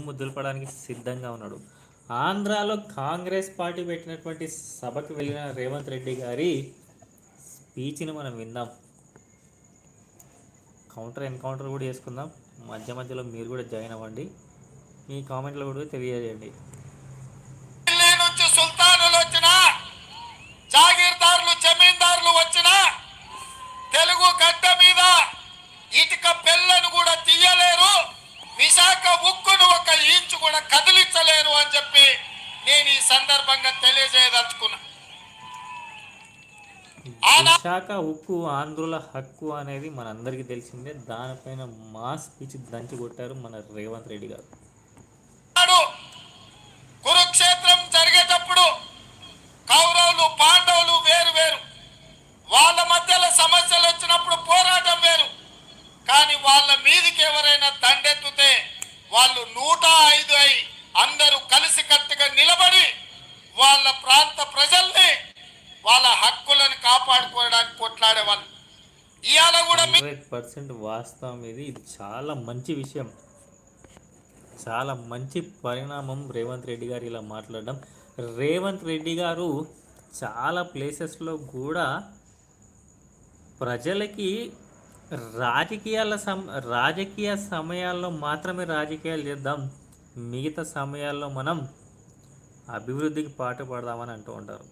దుమ్ము దులపడానికి సిద్ధంగా ఉన్నాడు. ఆంధ్రాలో కాంగ్రెస్ పార్టీ పెట్టినటువంటి సభకు వెళ్ళిన రేవంత్ రెడ్డి గారి స్పీచ్ని మనం విందాం. ఎన్కౌంటర్ కూడా చేసుకుందాం. మధ్య మధ్యలో మీరు కూడా జాయిన్ అవ్వండి. మీ కామెంట్లో కూడా తెలియజేయండి. ఢిల్లీ నుంచి సుల్తానులు వచ్చిన, జాగీర్దారులు, జమీందారులు వచ్చిన తెలుగు గడ్డ మీద ఇటుక పెళ్ళను కూడా తీయలేరు, విశాఖ ఉక్కును ఒక ఇంచు కూడా కదిలించలేరు అని చెప్పి నేను ఈ సందర్భంగా తెలియజేయదలుచుకున్నా. విశాఖ ఉక్కు ఆంధ్రుల హక్కు అనేది మనందరికీ తెలిసిందే. దానిపైన మా స్పీచ్ దంచి కొట్టారు మన రేవంత్ రెడ్డి గారు. కురుక్షేత్రం జరిగేటప్పుడు కౌరవులు పాండవులు వేరు వేరు, వాళ్ళ మధ్యలో సమస్యలు వచ్చినప్పుడు పోరాటం వేరు. కానీ వాళ్ళ మీదికి ఎవరైనా దండెత్తుతే వాళ్ళు 105 అయి అందరూ కలిసికట్టుగా నిలబడి వాళ్ళ ప్రాంత ప్రజల్ని వాళ్ళ హక్కులను కాపాడుకోవడానికి కొట్లాడేవాళ్ళు. ఇవాళ కూడా 100% వాస్తవం. ఇది చాలా మంచి విషయం, చాలా మంచి పరిణామం రేవంత్ రెడ్డి గారు ఇలా మాట్లాడడం. రేవంత్ రెడ్డి గారు చాలా ప్లేసెస్లో కూడా ప్రజలకి రాజకీయ సమయాల్లో మాత్రమే రాజకీయాలు చేద్దాం, మిగతా సమయాల్లో మనం అభివృద్ధికి పాటుపడదామని అంటూ ఉంటారు.